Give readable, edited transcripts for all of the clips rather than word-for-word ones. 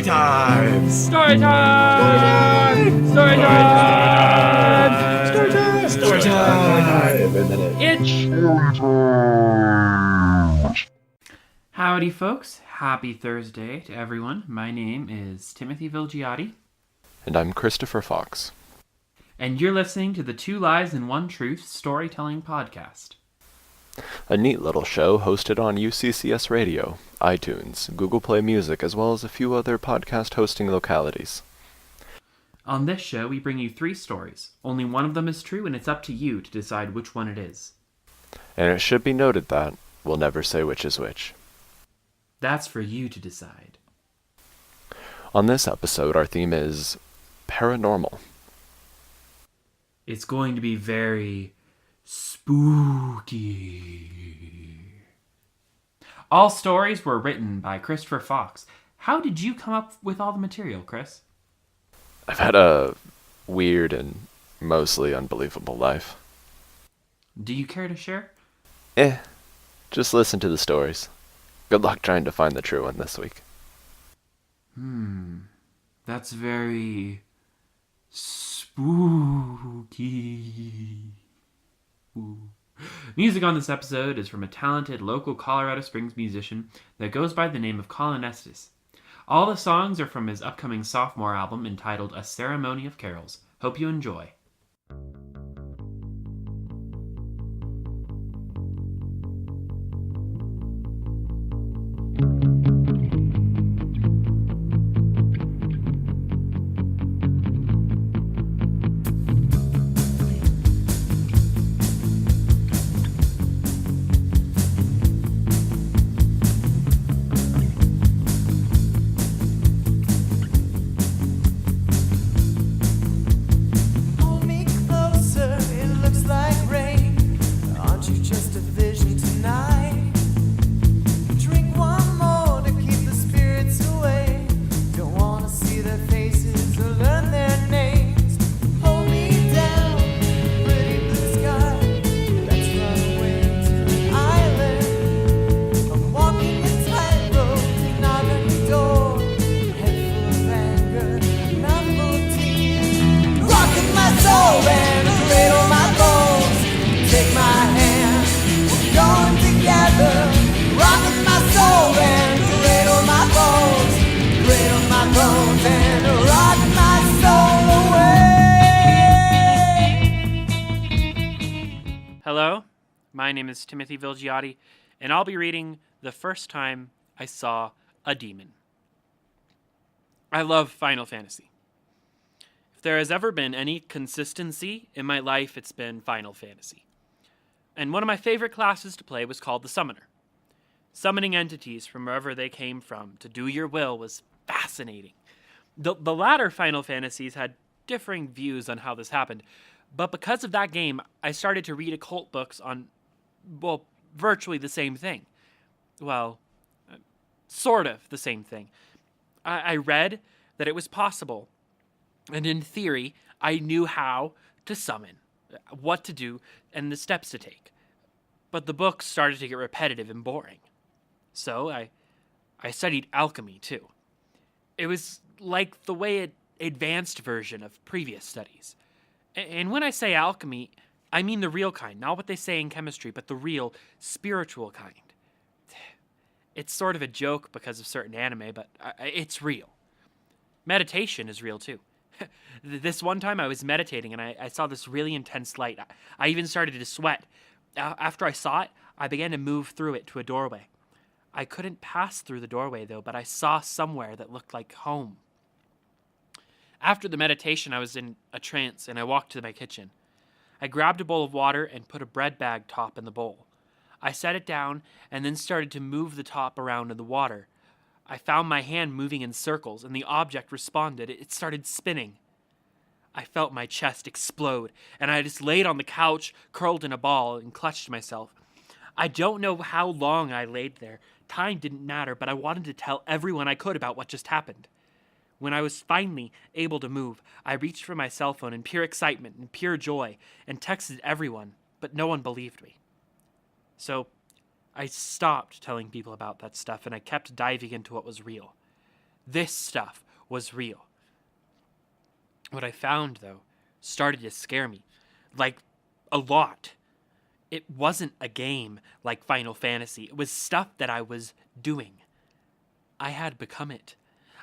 Story time! Story time! Story time! Story time! Story time! And then Itch! Howdy, folks. Happy Thursday to everyone. My name is Timothy Vilgiotti. And I'm Christopher Fox. And you're listening to the Two Lies and One Truth Storytelling Podcast. A neat little show hosted on UCCS Radio, iTunes, Google Play Music, as well as a few other podcast hosting localities. On this show, we bring you 3 stories. Only one of them is true, and it's up to you to decide which one it is. And it should be noted that we'll never say which is which. That's for you to decide. On this episode, our theme is paranormal. It's going to be very spooky. All stories were written by Christopher Fox. How did you come up with all the material, Chris? I've had a weird and mostly unbelievable life. Do you care to share? Just listen to the stories. Good luck trying to find the true one this week. That's very spooky. Ooh. Music on this episode is from a talented local Colorado Springs musician that goes by the name of Collin Estes. All the songs are from his upcoming sophomore album entitled A Ceremony of Carols. Hope you enjoy. Hold me closer, it looks like rain. Aren't you just a vision tonight? Drink one more to keep the spirits away. Don't wanna see their faces or learn their names. Hold me down, pretty blue sky. Let's run away to an island. I'm walking a tightrope to knock on your door. Head full of anger, mouth full of tears. Rocking my soul and cradle my bones. Take my hand, we're going together. Rocking my soul and cradle my bones. Cradle my bones and rock my soul away. Hello, my name is Timothy Vilgiotti, and I'll be reading The First Time I Saw a Demon. I love Final Fantasy. If there has ever been any consistency in my life, it's been Final Fantasy. And one of my favorite classes to play was called the Summoner. Summoning entities from wherever they came from to do your will was fascinating. The latter Final Fantasies had differing views on how this happened, but because of that game, I started to read occult books on, well, virtually the same thing. Well, sort of the same thing. I read that it was possible, and in theory, I knew how to summon, what to do, and the steps to take. But the books started to get repetitive and boring. So I studied alchemy, too. It was like the way an advanced version of previous studies. And when I say alchemy, I mean the real kind, not what they say in chemistry, but the real, spiritual kind. It's sort of a joke because of certain anime, but it's real. Meditation is real, too. This one time I was meditating and I saw this really intense light. I even started to sweat. After I saw it, I began to move through it to a doorway. I couldn't pass through the doorway, though, but I saw somewhere that looked like home. After the meditation, I was in a trance, and I walked to my kitchen. I grabbed a bowl of water and put a bread bag top in the bowl. I set it down and then started to move the top around in the water. I found my hand moving in circles, and the object responded. It started spinning. I felt my chest explode, and I just laid on the couch, curled in a ball, and clutched myself. I don't know how long I laid there. Time didn't matter, but I wanted to tell everyone I could about what just happened. When I was finally able to move, I reached for my cell phone in pure excitement and pure joy and texted everyone, but no one believed me. So I stopped telling people about that stuff, and I kept diving into what was real. This stuff was real. What I found, though, started to scare me. Like, a lot. It wasn't a game like Final Fantasy. It was stuff that I was doing. I had become it.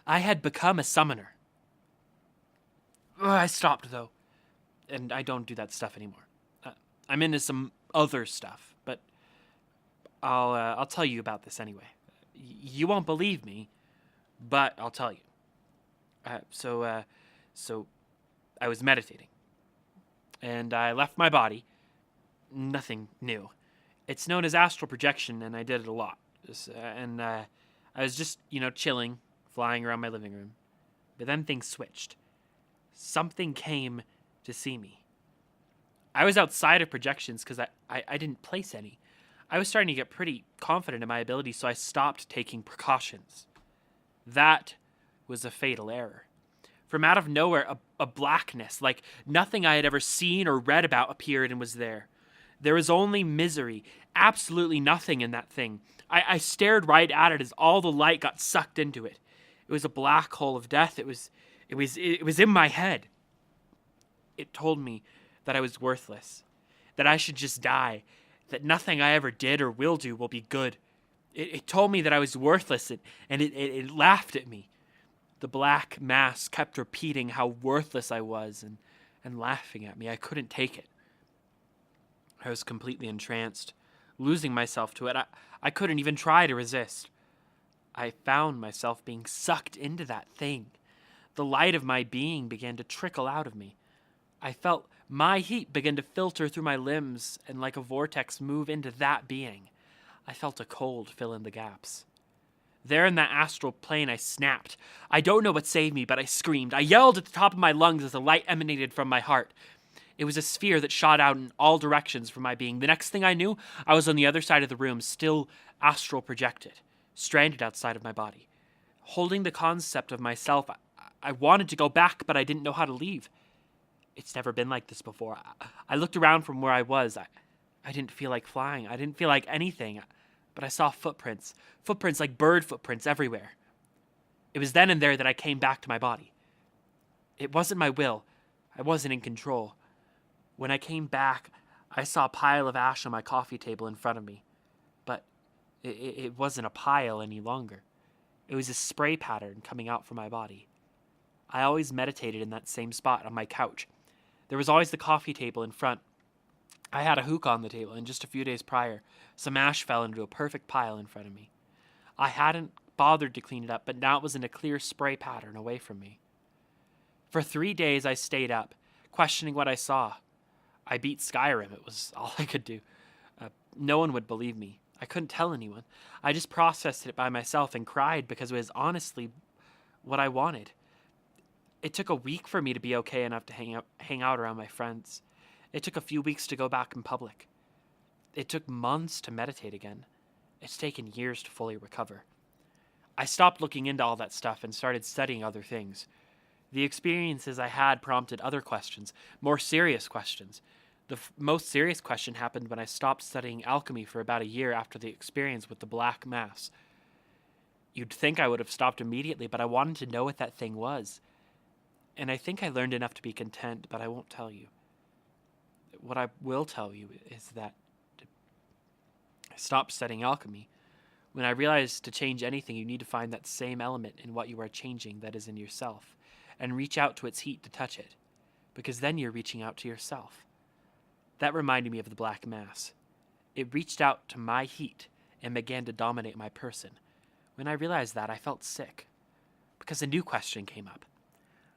I had become a summoner. I stopped, though, and I don't do that stuff anymore. I'm into some other stuff, but I'll tell you about this anyway. You won't believe me, but I'll tell you. So I was meditating, and I left my body. Nothing new. It's known as astral projection, and I did it a lot. I was just, chilling, flying around my living room. But then things switched. Something came to see me. I was outside of projections because I didn't place any. I was starting to get pretty confident in my ability, so I stopped taking precautions. That was a fatal error. From out of nowhere, a blackness, like nothing I had ever seen or read about, appeared and was there. There was only misery, absolutely nothing in that thing. I stared right at it as all the light got sucked into it. It was a black hole of death. It was in my head. It told me that I was worthless, that I should just die, that nothing I ever did or will do will be good. It told me that I was worthless, and it laughed at me. The black mass kept repeating how worthless I was and laughing at me. I couldn't take it. I was completely entranced, losing myself to it. I couldn't even try to resist. I found myself being sucked into that thing. The light of my being began to trickle out of me. I felt my heat begin to filter through my limbs and like a vortex move into that being. I felt a cold fill in the gaps. There in that astral plane, I snapped. I don't know what saved me, but I screamed. I yelled at the top of my lungs as the light emanated from my heart. It was a sphere that shot out in all directions from my being. The next thing I knew, I was on the other side of the room, still astral projected, stranded outside of my body. Holding the concept of myself, I wanted to go back, but I didn't know how to leave. It's never been like this before. I looked around from where I was. I didn't feel like flying. I didn't feel like anything, but I saw footprints like bird footprints everywhere. It was then and there that I came back to my body. It wasn't my will. I wasn't in control. When I came back, I saw a pile of ash on my coffee table in front of me. But it wasn't a pile any longer. It was a spray pattern coming out from my body. I always meditated in that same spot on my couch. There was always the coffee table in front. I had a hookah on the table, and just a few days prior, some ash fell into a perfect pile in front of me. I hadn't bothered to clean it up, but now it was in a clear spray pattern away from me. For 3 days I stayed up, questioning what I saw. I beat Skyrim. It was all I could do. No one would believe me. I couldn't tell anyone. I just processed it by myself and cried because it was honestly what I wanted. It took a week for me to be okay enough to hang out around my friends. It took a few weeks to go back in public. It took months to meditate again. It's taken years to fully recover. I stopped looking into all that stuff and started studying other things. The experiences I had prompted other questions, more serious questions. The most serious question happened when I stopped studying alchemy for about a year after the experience with the black mass. You'd think I would have stopped immediately, but I wanted to know what that thing was. And I think I learned enough to be content, but I won't tell you. What I will tell you is that I stopped studying alchemy when I realized to change anything, you need to find that same element in what you are changing that is in yourself, and reach out to its heat to touch it, because then you're reaching out to yourself. That reminded me of the black mass. It reached out to my heat and began to dominate my person. When I realized that, I felt sick, because a new question came up.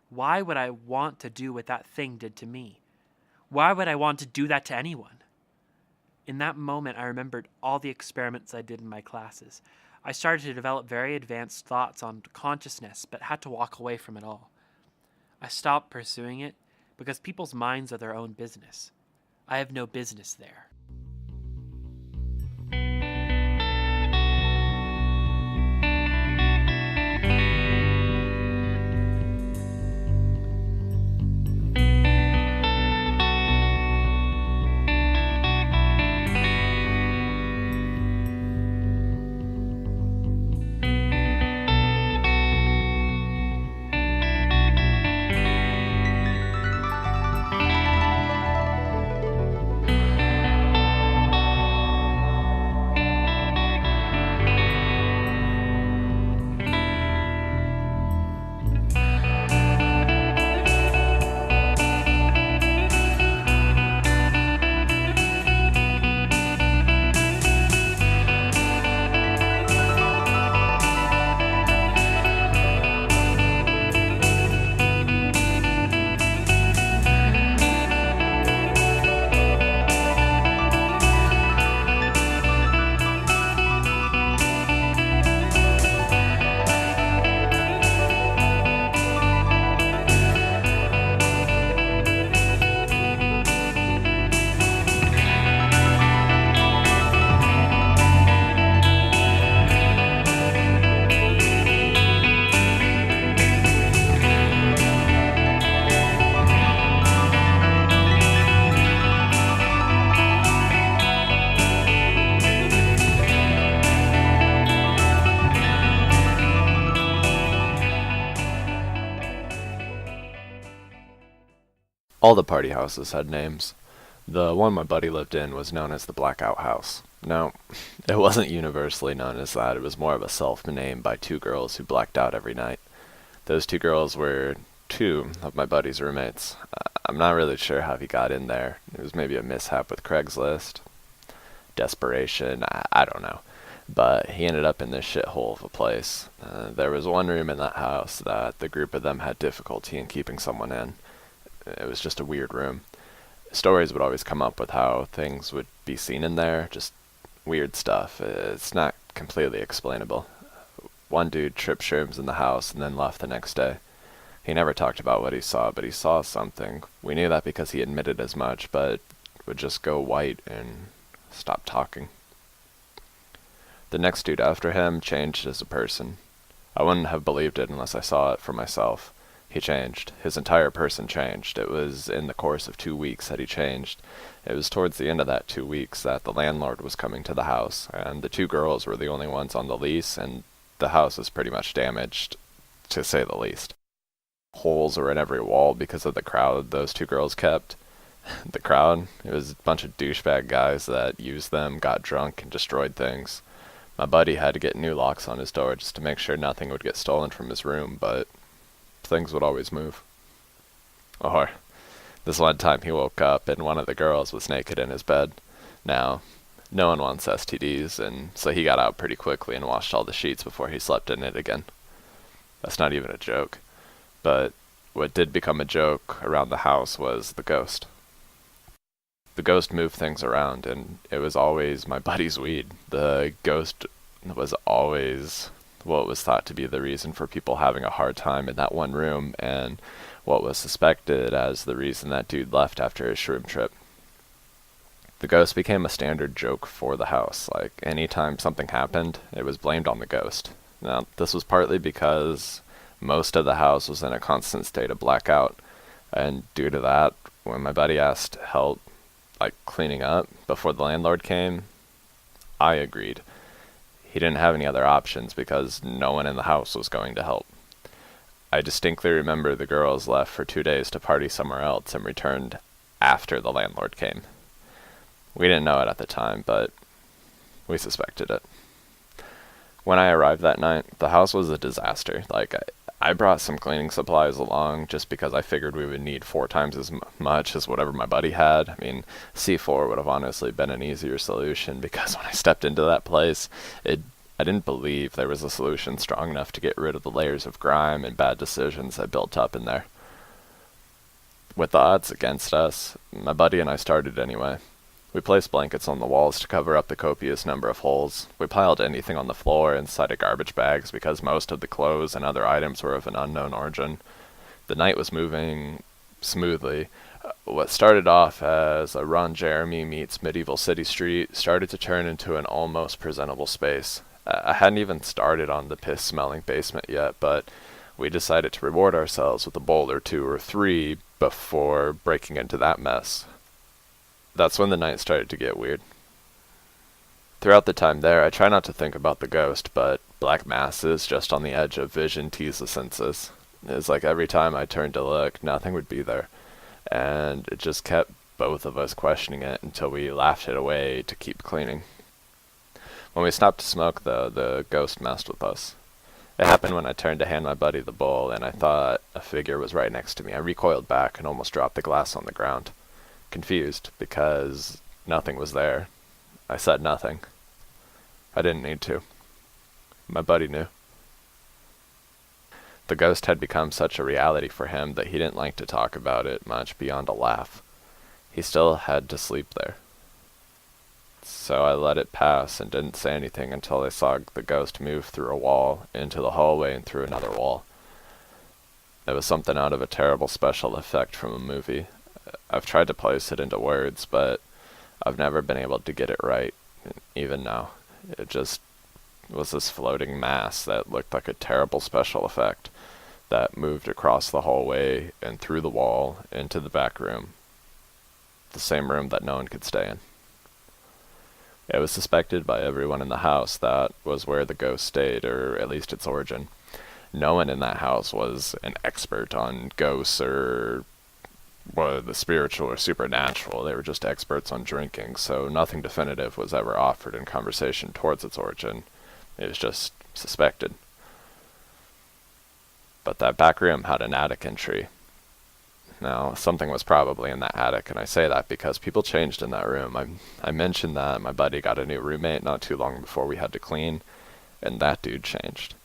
Why would I want to do what that thing did to me? Why would I want to do that to anyone? In that moment, I remembered all the experiments I did in my classes. I started to develop very advanced thoughts on consciousness, but had to walk away from it all. I stopped pursuing it because people's minds are their own business. I have no business there. All the party houses had names. The one my buddy lived in was known as the Blackout House. No, it wasn't universally known as that. It was more of a self-name by two girls who blacked out every night. Those two girls were two of my buddy's roommates. I'm not really sure how he got in there. It was maybe a mishap with Craigslist, desperation, I don't know. But he ended up in this shithole of a place. There was one room in that house that the group of them had difficulty in keeping someone in. It was just a weird room. Stories would always come up with how things would be seen in there, just weird stuff. It's not completely explainable. One dude tripped shrooms in the house and then left the next day. He never talked about what he saw, but he saw something. We knew that because he admitted as much, but would just go white and stop talking. The next dude after him changed as a person. I wouldn't have believed it unless I saw it for myself. He changed. His entire person changed. It was in the course of 2 weeks that he changed. It was towards the end of that 2 weeks that the landlord was coming to the house, and the two girls were the only ones on the lease, and the house was pretty much damaged, to say the least. Holes were in every wall because of the crowd those two girls kept. The crowd, it was a bunch of douchebag guys that used them, got drunk, and destroyed things. My buddy had to get new locks on his door just to make sure nothing would get stolen from his room, but things would always move. Or, this one time he woke up and one of the girls was naked in his bed. Now, no one wants STDs, and so he got out pretty quickly and washed all the sheets before he slept in it again. That's not even a joke. But what did become a joke around the house was the ghost. The ghost moved things around, and it was always my buddy's weed. The ghost was always what was thought to be the reason for people having a hard time in that one room, and what was suspected as the reason that dude left after his shroom trip. The ghost became a standard joke for the house. Like, anytime something happened, it was blamed on the ghost. Now, this was partly because most of the house was in a constant state of blackout, and due to that, when my buddy asked help, like cleaning up, before the landlord came, I agreed. He didn't have any other options because no one in the house was going to help. I distinctly remember the girls left for 2 days to party somewhere else and returned after the landlord came. We didn't know it at the time, but we suspected it. When I arrived that night, the house was a disaster. Like, I brought some cleaning supplies along just because I figured we would need 4 times as much as whatever my buddy had. I mean, C4 would have honestly been an easier solution because when I stepped into that place, I didn't believe there was a solution strong enough to get rid of the layers of grime and bad decisions that built up in there. With the odds against us, my buddy and I started anyway. We placed blankets on the walls to cover up the copious number of holes. We piled anything on the floor inside of garbage bags because most of the clothes and other items were of an unknown origin. The night was moving smoothly. What started off as a Ron Jeremy meets Medieval City Street started to turn into an almost presentable space. I hadn't even started on the piss-smelling basement yet, but we decided to reward ourselves with a bowl or 2 or 3 before breaking into that mess. That's when the night started to get weird. Throughout the time there, I try not to think about the ghost, but black masses just on the edge of vision tease the senses. It's like every time I turned to look, nothing would be there. And it just kept both of us questioning it until we laughed it away to keep cleaning. When we stopped to smoke, though, the ghost messed with us. It happened when I turned to hand my buddy the bowl, and I thought a figure was right next to me. I recoiled back and almost dropped the glass on the ground. Confused, because nothing was there. I said nothing. I didn't need to. My buddy knew. The ghost had become such a reality for him that he didn't like to talk about it much beyond a laugh. He still had to sleep there. So I let it pass and didn't say anything until I saw the ghost move through a wall, into the hallway, and through another wall. It was something out of a terrible special effect from a movie. I've tried to place it into words, but I've never been able to get it right, even now. It just was this floating mass that looked like a terrible special effect that moved across the hallway and through the wall into the back room, the same room that no one could stay in. It was suspected by everyone in the house that was where the ghost stayed, or at least its origin. No one in that house was an expert on ghosts or were the spiritual or supernatural. They were just experts on drinking, so nothing definitive was ever offered in conversation towards its origin. It was just suspected. But that back room had an attic entry. Now, something was probably in that attic, and I say that because people changed in that room. I mentioned that my buddy got a new roommate not too long before we had to clean, and that dude changed.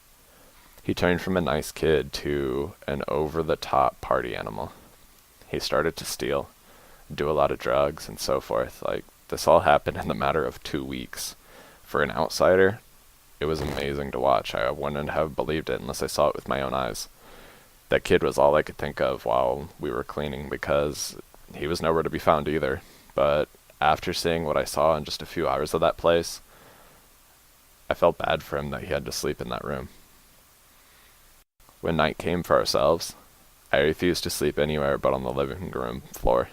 He turned from a nice kid to an over-the-top party animal. He started to steal, do a lot of drugs, and so forth. Like, this all happened in the matter of 2 weeks. For an outsider, it was amazing to watch. I wouldn't have believed it unless I saw it with my own eyes. That kid was all I could think of while we were cleaning because he was nowhere to be found either. But after seeing what I saw in just a few hours of that place, I felt bad for him that he had to sleep in that room. When night came for ourselves, I refused to sleep anywhere but on the living room floor.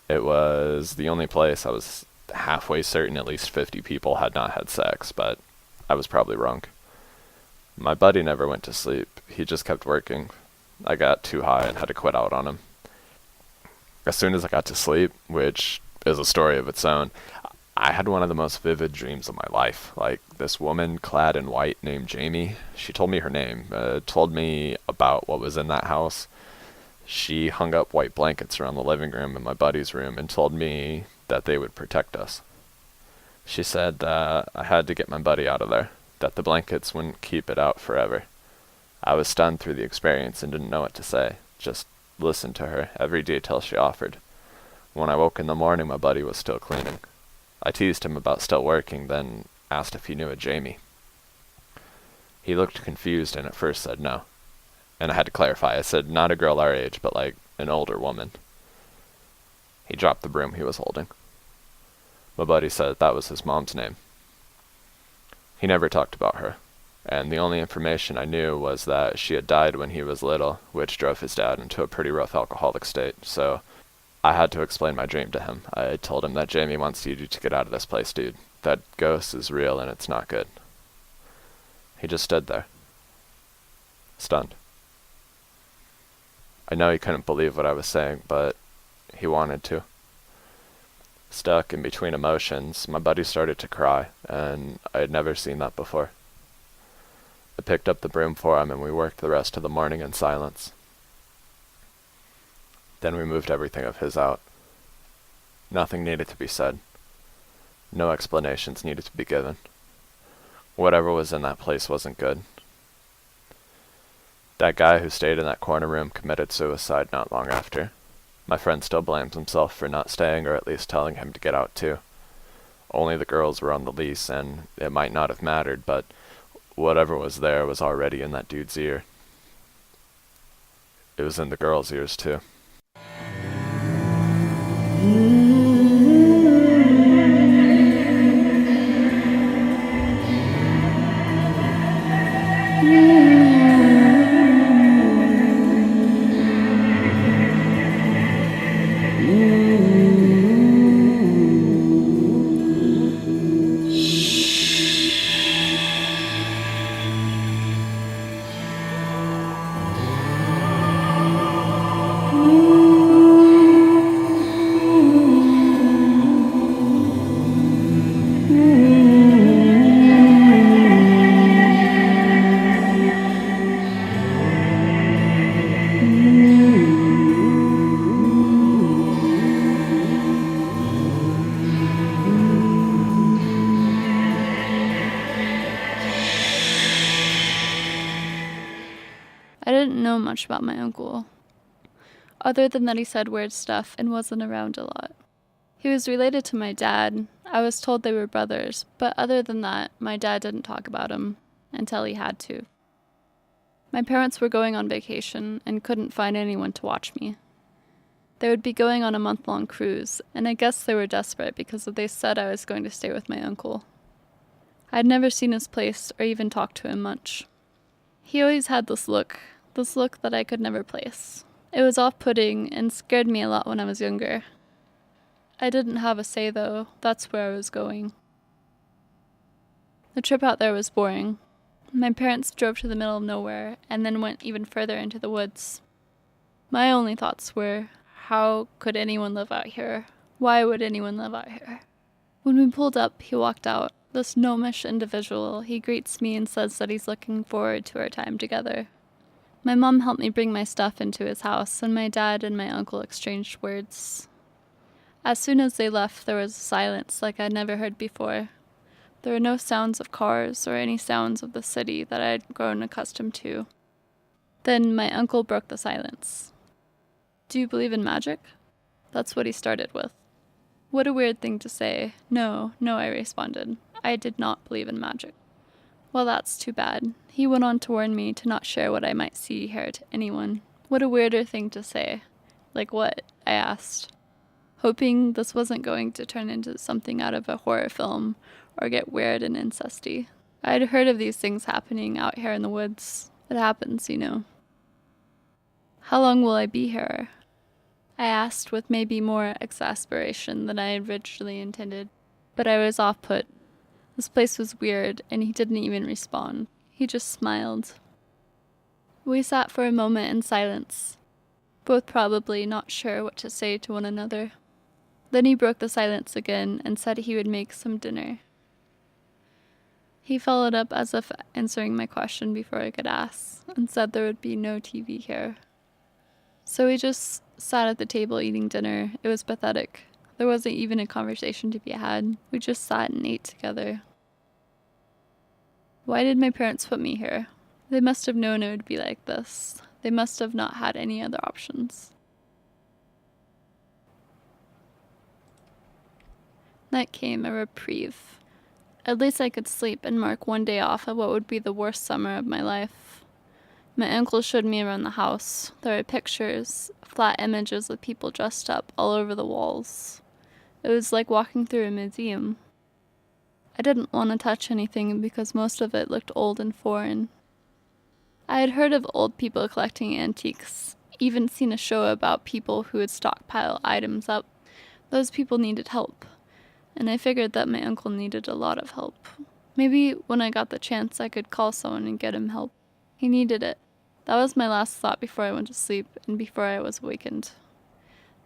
It was the only place I was halfway certain at least 50 people had not had sex, but I was probably wrong. My buddy never went to sleep. He just kept working. I got too high and had to quit out on him. As soon as I got to sleep, which is a story of its own, I had one of the most vivid dreams of my life. Like, this woman clad in white named Jamie, she told me her name, told me about what was in that house. She hung up white blankets around the living room and my buddy's room and told me that they would protect us. She said that I had to get my buddy out of there, that the blankets wouldn't keep it out forever. I was stunned through the experience and didn't know what to say, just listened to her, every detail she offered. When I woke in the morning, my buddy was still cleaning. I teased him about still working, then asked if he knew a Jamie. He looked confused and at first said no. And I had to clarify. I said not a girl our age, but like an older woman. He dropped the broom he was holding. My buddy said that was his mom's name. He never talked about her, and the only information I knew was that she had died when he was little, which drove his dad into a pretty rough alcoholic state, so I had to explain my dream to him. I told him that Jamie wants you to get out of this place, dude. That ghost is real and it's not good. He just stood there, stunned. I know he couldn't believe what I was saying, but he wanted to. Stuck in between emotions, my buddy started to cry, and I had never seen that before. I picked up the broom for him and we worked the rest of the morning in silence. Then we moved everything of his out. Nothing needed to be said. No explanations needed to be given. Whatever was in that place wasn't good. That guy who stayed in that corner room committed suicide not long after. My friend still blames himself for not staying or at least telling him to get out too. Only the girls were on the lease and it might not have mattered, but whatever was there was already in that dude's ear. It was in the girls' ears too. I didn't know much about my uncle, other than that he said weird stuff and wasn't around a lot. He was related to my dad. I was told they were brothers, but other than that, my dad didn't talk about him until he had to. My parents were going on vacation and couldn't find anyone to watch me. They would be going on a month-long cruise, and I guess they were desperate because they said I was going to stay with my uncle. I'd never seen his place or even talked to him much. He always had this look that I could never place. It was off-putting and scared me a lot when I was younger. I didn't have a say, though. That's where I was going. The trip out there was boring. My parents drove to the middle of nowhere and then went even further into the woods. My only thoughts were, how could anyone live out here? Why would anyone live out here? When we pulled up, he walked out. This gnomish individual, he greets me and says that he's looking forward to our time together. My mom helped me bring my stuff into his house, and my dad and my uncle exchanged words. As soon as they left, there was a silence like I'd never heard before. There were no sounds of cars or any sounds of the city that I had grown accustomed to. Then my uncle broke the silence. "Do you believe in magic?" That's what he started with. What a weird thing to say. No, I responded. I did not believe in magic. Well, that's too bad. He went on to warn me to not share what I might see here to anyone. What a weirder thing to say. Like what? I asked, hoping this wasn't going to turn into something out of a horror film or get weird and incesty. I'd heard of these things happening out here in the woods. It happens, you know. How long will I be here? I asked with maybe more exasperation than I had originally intended, but I was off-put. This place was weird, and he didn't even respond. He just smiled. We sat for a moment in silence, both probably not sure what to say to one another. Then he broke the silence again and said he would make some dinner. He followed up as if answering my question before I could ask, and said there would be no TV here. So we just sat at the table eating dinner. It was pathetic. There wasn't even a conversation to be had. We just sat and ate together. Why did my parents put me here? They must have known it would be like this. They must have not had any other options. Night came, a reprieve. At least I could sleep and mark one day off of what would be the worst summer of my life. My uncle showed me around the house. There were pictures, flat images of people dressed up all over the walls. It was like walking through a museum. I didn't want to touch anything because most of it looked old and foreign. I had heard of old people collecting antiques, even seen a show about people who would stockpile items up. Those people needed help, and I figured that my uncle needed a lot of help. Maybe when I got the chance I could call someone and get him help. He needed it. That was my last thought before I went to sleep and before I was awakened.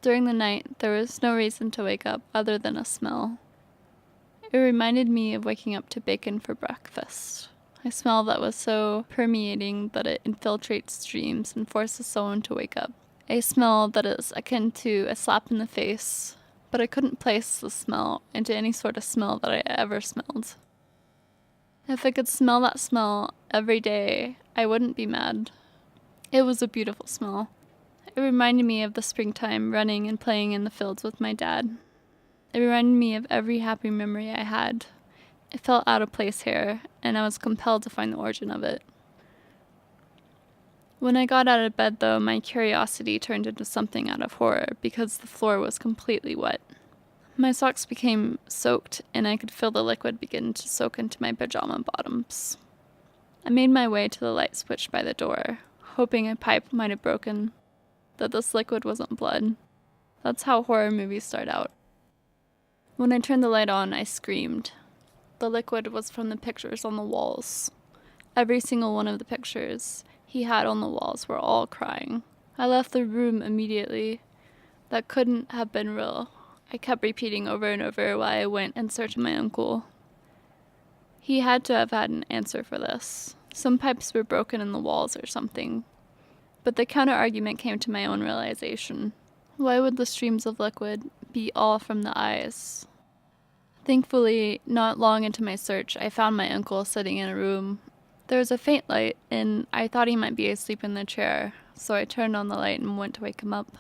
During the night, there was no reason to wake up other than a smell. It reminded me of waking up to bacon for breakfast. A smell that was so permeating that it infiltrates dreams and forces someone to wake up. A smell that is akin to a slap in the face, but I couldn't place the smell into any sort of smell that I ever smelled. If I could smell that smell every day, I wouldn't be mad. It was a beautiful smell. It reminded me of the springtime running and playing in the fields with my dad. It reminded me of every happy memory I had. It felt out of place here, and I was compelled to find the origin of it. When I got out of bed, though, my curiosity turned into something out of horror because the floor was completely wet. My socks became soaked, and I could feel the liquid begin to soak into my pajama bottoms. I made my way to the light switch by the door, hoping a pipe might have broken, that this liquid wasn't blood. That's how horror movies start out. When I turned the light on, I screamed. The liquid was from the pictures on the walls. Every single one of the pictures he had on the walls were all crying. I left the room immediately. That couldn't have been real. I kept repeating over and over while I went in search of my uncle. He had to have had an answer for this. Some pipes were broken in the walls or something. But the counter-argument came to my own realization. Why would the streams of liquid be all from the eyes? Thankfully, not long into my search, I found my uncle sitting in a room. There was a faint light, and I thought he might be asleep in the chair, so I turned on the light and went to wake him up.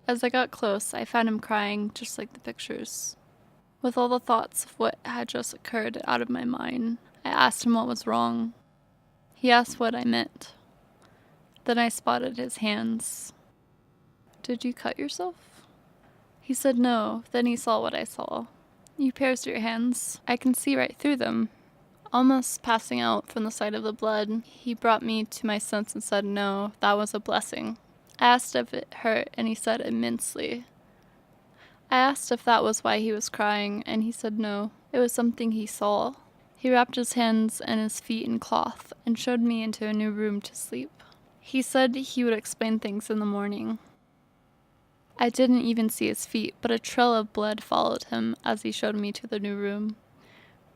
As I got close, I found him crying just like the pictures. With all the thoughts of what had just occurred out of my mind, I asked him what was wrong. He asked what I meant. Then I spotted his hands. "Did you cut yourself?" He said no. Then he saw what I saw. "You pierced your hands. I can see right through them." Almost passing out from the sight of the blood, he brought me to my sense and said no, that was a blessing. I asked if it hurt, and he said immensely. I asked if that was why he was crying, and he said no, it was something he saw. He wrapped his hands and his feet in cloth and showed me into a new room to sleep. He said he would explain things in the morning. I didn't even see his feet, but a trail of blood followed him as he showed me to the new room.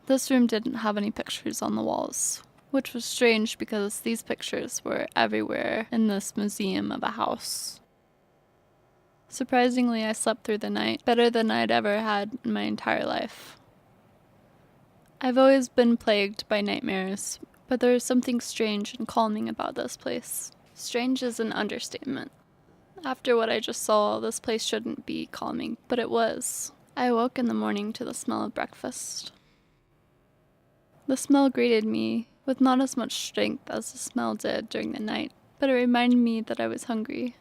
This room didn't have any pictures on the walls, which was strange because these pictures were everywhere in this museum of a house. Surprisingly, I slept through the night better than I'd ever had in my entire life. I've always been plagued by nightmares, but there is something strange and calming about this place. Strange is an understatement. After what I just saw, this place shouldn't be calming, but it was. I awoke in the morning to the smell of breakfast. The smell greeted me with not as much strength as the smell did during the night, but it reminded me that I was hungry.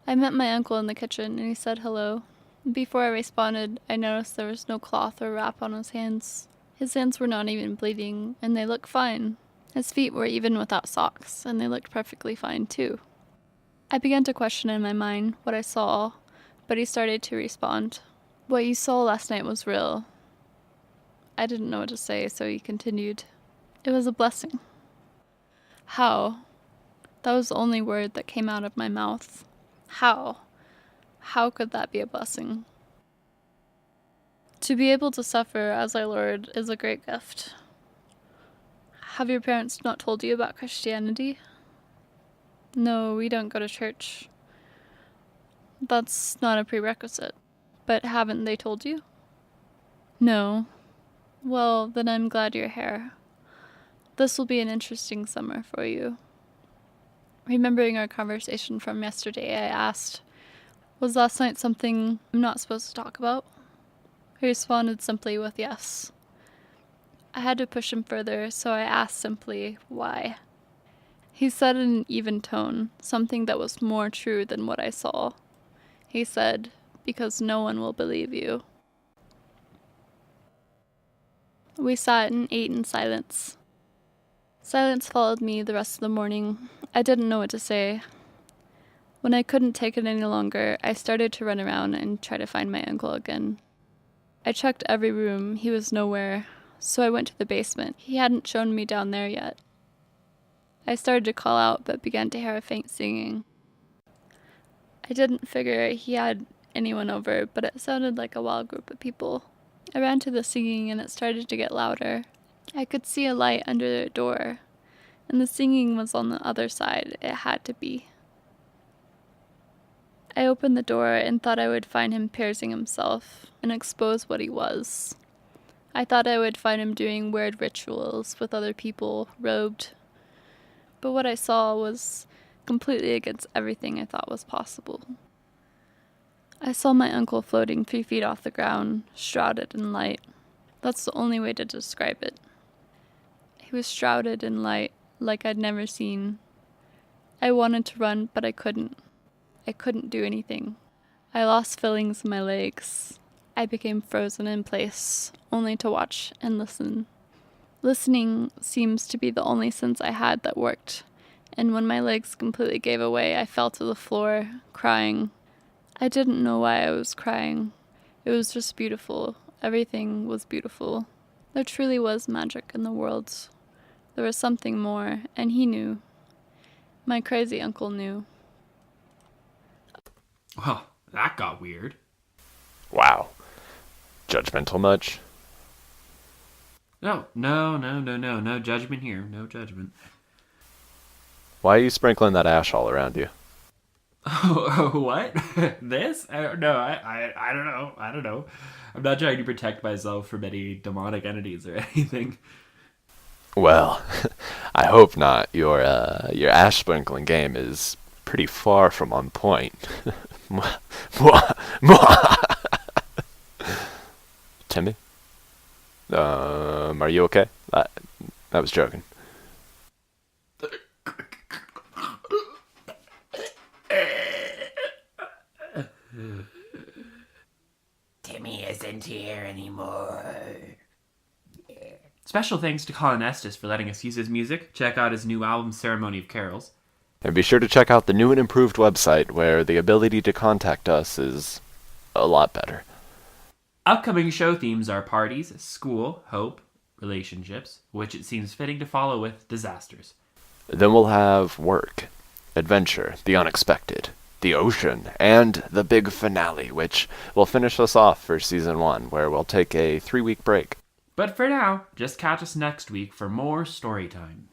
I met my uncle in the kitchen and he said hello. Before I responded, I noticed there was no cloth or wrap on his hands. His hands were not even bleeding, and they looked fine. His feet were even without socks, and they looked perfectly fine too. I began to question in my mind what I saw, but he started to respond. What you saw last night was real. I didn't know what to say, so he continued. It was a blessing. How? That was the only word that came out of my mouth. How? How could that be a blessing? To be able to suffer as our Lord is a great gift. Have your parents not told you about Christianity? No, we don't go to church. That's not a prerequisite. But haven't they told you? No. Well, then I'm glad you're here. This will be an interesting summer for you. Remembering our conversation from yesterday, I asked, was last night something I'm not supposed to talk about? He responded simply with yes. I had to push him further, so I asked simply, why? He said in an even tone, something that was more true than what I saw. He said, because no one will believe you. We sat and ate in silence. Silence followed me the rest of the morning. I didn't know what to say. When I couldn't take it any longer, I started to run around and try to find my uncle again. I checked every room. He was nowhere, so I went to the basement. He hadn't shown me down there yet. I started to call out, but began to hear a faint singing. I didn't figure he had anyone over, but it sounded like a wild group of people. I ran to the singing, and it started to get louder. I could see a light under the door, and the singing was on the other side. It had to be. I opened the door and thought I would find him piercing himself and expose what he was. I thought I would find him doing weird rituals with other people, robed. But what I saw was completely against everything I thought was possible. I saw my uncle floating 3 feet off the ground, shrouded in light. That's the only way to describe it. He was shrouded in light like I'd never seen. I wanted to run, but I couldn't. I couldn't do anything. I lost feelings in my legs. I became frozen in place, only to watch and listen. Listening seems to be the only sense I had that worked, and when my legs completely gave away, I fell to the floor, crying. I didn't know why I was crying. It was just beautiful. Everything was beautiful. There truly was magic in the world. There was something more, and he knew. My crazy uncle knew. Well, that got weird. Wow. Judgmental much? No judgment here. No judgment. Why are you sprinkling that ash all around you? Oh, what? This? I don't know. I don't know. I'm not trying to protect myself from any demonic entities or anything. Well, I hope not. Your ash sprinkling game is pretty far from on point. Timmy? Are you okay? I was joking. Timmy isn't here anymore. Special thanks to Collin Estes for letting us use his music. Check out his new album, Ceremony of Carols. And be sure to check out the new and improved website where the ability to contact us is a lot better. Upcoming show themes are parties, school, hope, relationships, which it seems fitting to follow with disasters. Then we'll have work, adventure, the unexpected, the ocean, and the big finale, which will finish us off for Season 1, where we'll take a 3-week break. But for now, just catch us next week for more story time.